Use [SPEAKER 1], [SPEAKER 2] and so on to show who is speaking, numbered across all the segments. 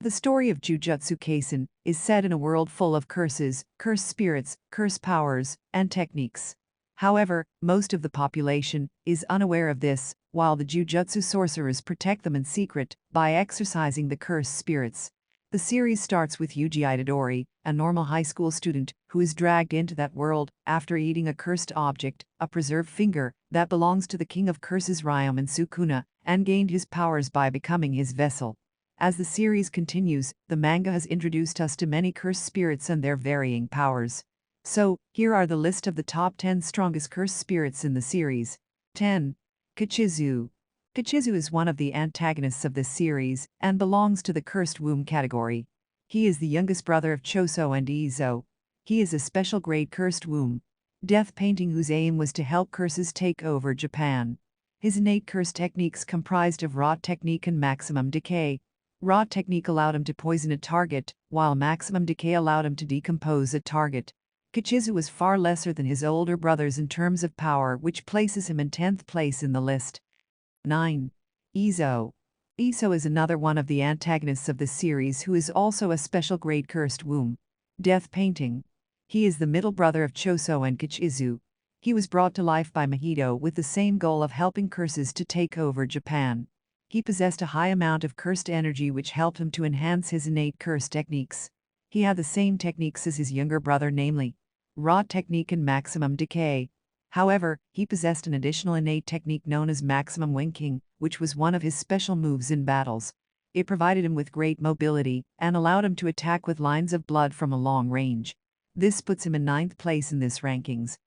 [SPEAKER 1] The story of Jujutsu Kaisen is set in a world full of curses, cursed spirits, cursed powers, and techniques. However, most of the population is unaware of this, while the Jujutsu Sorcerers protect them in secret by exorcising the cursed spirits. The series starts with Yuji Itadori, a normal high school student who is dragged into that world after eating a cursed object, a preserved finger, that belongs to the king of curses Ryomen Sukuna, and gained his powers by becoming his vessel. As the series continues, the manga has introduced us to many cursed spirits and their varying powers. So, here are the list of the top 10 strongest cursed spirits in the series. 10. Kichizu. Kichizu is one of the antagonists of this series and belongs to the cursed womb category. He is the youngest brother of Choso and Izo. He is a special grade cursed womb, death painting whose aim was to help curses take over Japan. His innate curse techniques comprised of Rot Technique and Maximum Decay. Rot Technique allowed him to poison a target, while Maximum Decay allowed him to decompose a target. Kichizu was far lesser than his older brothers in terms of power, which places him in 10th place in the list. 9. Izo. Izo is another one of the antagonists of the series who is also a special grade cursed womb, death painting. He is the middle brother of Choso and Kichizu. He was brought to life by Mahito with the same goal of helping curses to take over Japan. He possessed a high amount of cursed energy which helped him to enhance his innate curse techniques. He had the same techniques as his younger brother, namely Rot Technique and Maximum Decay. However, he possessed an additional innate technique known as Maximum Winking, which was one of his special moves in battles. It provided him with great mobility and allowed him to attack with lines of blood from a long range. This puts him in 9th place in this rankings.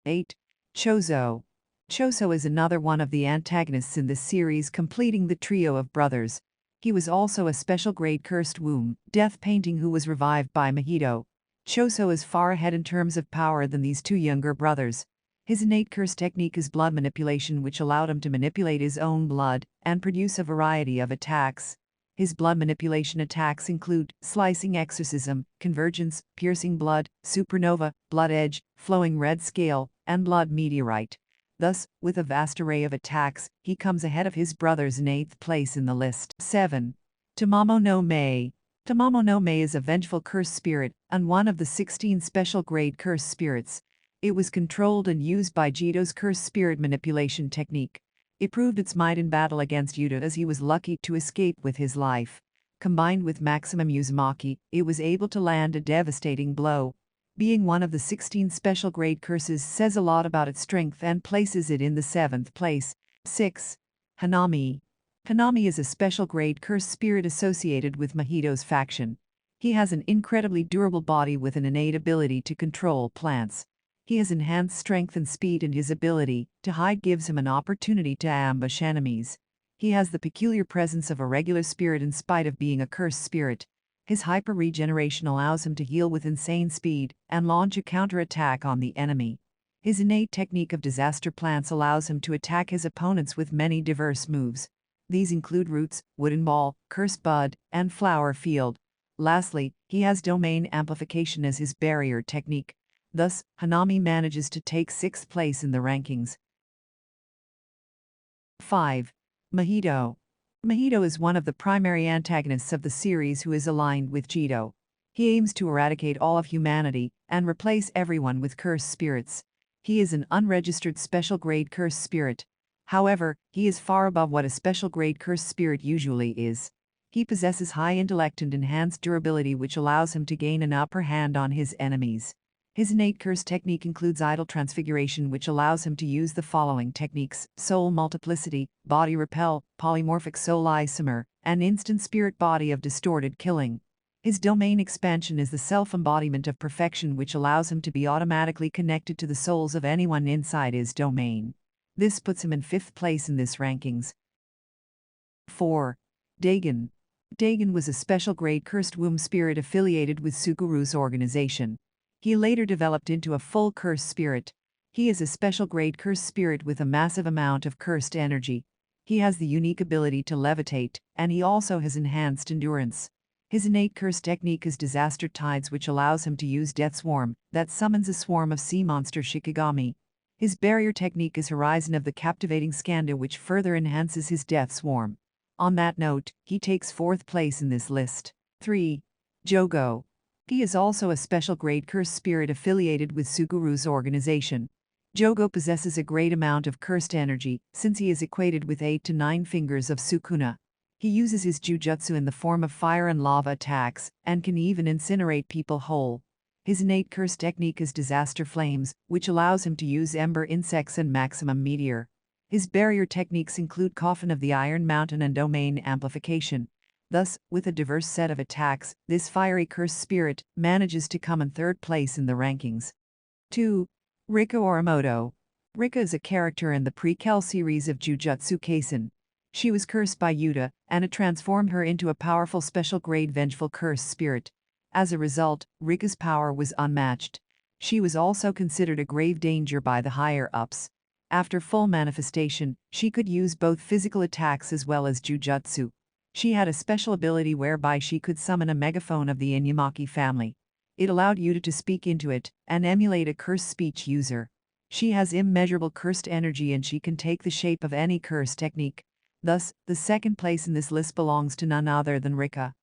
[SPEAKER 1] 8. Choso. Choso is another one of the antagonists in this series, completing the trio of brothers. He was also a special grade cursed womb, death painting who was revived by Mahito. Choso is far ahead in terms of power than these two younger brothers. His innate curse technique is blood manipulation, which allowed him to manipulate his own blood and produce a variety of attacks. His blood manipulation attacks include slicing exorcism, convergence, piercing blood, supernova, blood edge, flowing red scale, and blood meteorite. Thus, with a vast array of attacks, he comes ahead of his brothers in 8th place in the list. 7. Tamamo no Mei. Tamamo no Mei is a vengeful cursed spirit and one of the 16 special grade cursed spirits. It was controlled and used by Jito's cursed spirit manipulation technique. It proved its might in battle against Yuta as he was lucky to escape with his life. Combined with Maximum Uzumaki, it was able to land a devastating blow. Being one of the 16 special grade curses says a lot about its strength and places it in the 7th place. 6. Hanami. Hanami is a special grade cursed spirit associated with Mahito's faction. He has an incredibly durable body with an innate ability to control plants. He has enhanced strength and speed, and his ability to hide gives him an opportunity to ambush enemies. He has the peculiar presence of a regular spirit in spite of being a cursed spirit. His hyper-regeneration allows him to heal with insane speed and launch a counterattack on the enemy. His innate technique of disaster plants allows him to attack his opponents with many diverse moves. These include roots, wooden ball, cursed bud, and flower field. Lastly, he has domain amplification as his barrier technique. Thus, Hanami manages to take 6th place in the rankings. 5. Mahito. Mahito is one of the primary antagonists of the series who is aligned with Jito. He aims to eradicate all of humanity and replace everyone with cursed spirits. He is an unregistered special grade cursed spirit. However, he is far above what a special grade cursed spirit usually is. He possesses high intellect and enhanced durability, which allows him to gain an upper hand on his enemies. His innate curse technique includes idol transfiguration, which allows him to use the following techniques: soul multiplicity, body repel, polymorphic soul isomer, and instant spirit body of distorted killing. His domain expansion is the self-embodiment of perfection, which allows him to be automatically connected to the souls of anyone inside his domain. This puts him in 5th place in this rankings. 4. Dagon. Dagon was a special grade cursed womb spirit affiliated with Suguru's organization. He later developed into a full cursed spirit. He is a special grade cursed spirit with a massive amount of cursed energy. He has the unique ability to levitate, and he also has enhanced endurance. His innate curse technique is Disaster Tides, which allows him to use Death Swarm, that summons a swarm of sea monster Shikigami. His barrier technique is Horizon of the Captivating Skanda, which further enhances his Death Swarm. On that note, he takes 4th place in this list. 3. Jogo. He is also a special grade cursed spirit affiliated with Suguru's organization. Jogo possesses a great amount of cursed energy, since he is equated with 8 to 9 fingers of Sukuna. He uses his jujutsu in the form of fire and lava attacks, and can even incinerate people whole. His innate curse technique is Disaster Flames, which allows him to use Ember Insects and Maximum Meteor. His barrier techniques include Coffin of the Iron Mountain and Domain Amplification. Thus, with a diverse set of attacks, this fiery cursed spirit manages to come in 3rd place in the rankings. 2. Rika Orimoto. Rika is a character in the prequel series of Jujutsu Kaisen. She was cursed by Yuta, and it transformed her into a powerful special grade vengeful cursed spirit. As a result, Rika's power was unmatched. She was also considered a grave danger by the higher-ups. After full manifestation, she could use both physical attacks as well as jujutsu. She had a special ability whereby she could summon a megaphone of the Inumaki family. It allowed Yuta to speak into it and emulate a cursed speech user. She has immeasurable cursed energy and she can take the shape of any curse technique. Thus, the 2nd place in this list belongs to none other than Rika.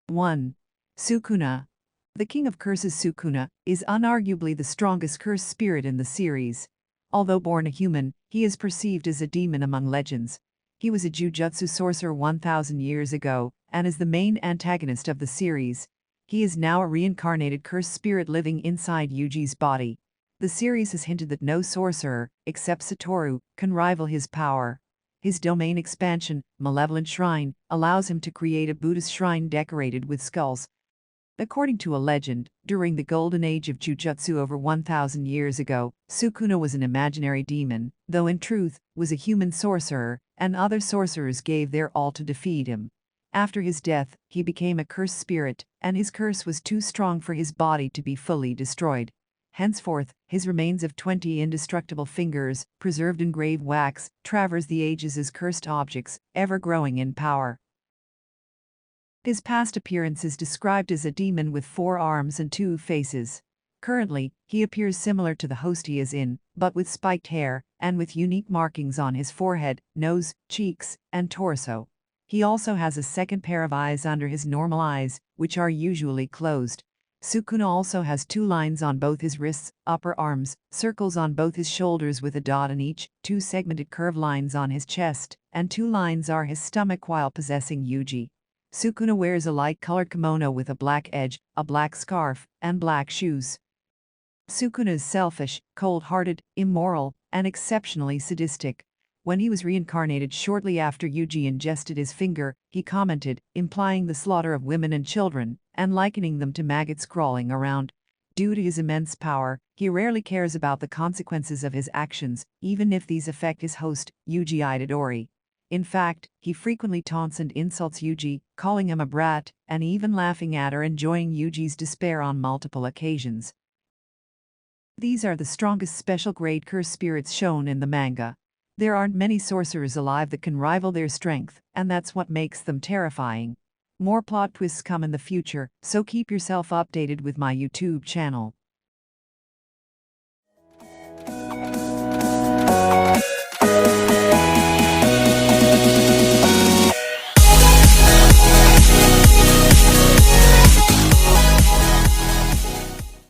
[SPEAKER 1] 1. Sukuna. The King of Curses Sukuna is unarguably the strongest cursed spirit in the series. Although born a human, he is perceived as a demon among legends. He was a Jujutsu sorcerer 1,000 years ago, and is the main antagonist of the series. He is now a reincarnated cursed spirit living inside Yuji's body. The series has hinted that no sorcerer, except Satoru, can rival his power. His domain expansion, Malevolent Shrine, allows him to create a Buddhist shrine decorated with skulls. According to a legend, during the golden age of Jujutsu over 1,000 years ago, Sukuna was an imaginary demon, though in truth, was a human sorcerer, and other sorcerers gave their all to defeat him. After his death, he became a cursed spirit, and his curse was too strong for his body to be fully destroyed. Henceforth, his remains of 20 indestructible fingers, preserved in grave wax, traverse the ages as cursed objects, ever growing in power. His past appearance is described as a demon with 4 arms and 2 faces. Currently, he appears similar to the host he is in, but with spiked hair, and with unique markings on his forehead, nose, cheeks, and torso. He also has a 2nd pair of eyes under his normal eyes, which are usually closed. Sukuna also has 2 lines on both his wrists, upper arms, circles on both his shoulders with a dot in each, 2 segmented curved lines on his chest, and 2 lines are his stomach while possessing Yuji. Sukuna wears a light-colored kimono with a black edge, a black scarf, and black shoes. Sukuna is selfish, cold-hearted, immoral, and exceptionally sadistic. When he was reincarnated shortly after Yuji ingested his finger, he commented, implying the slaughter of women and children, and likening them to maggots crawling around. Due to his immense power, he rarely cares about the consequences of his actions, even if these affect his host, Yuji Itadori. In fact, he frequently taunts and insults Yuji, calling him a brat, and even laughing at or enjoying Yuji's despair on multiple occasions. These are the strongest special grade curse spirits shown in the manga. There aren't many sorcerers alive that can rival their strength, and that's what makes them terrifying. More plot twists come in the future, so keep yourself updated with my YouTube channel.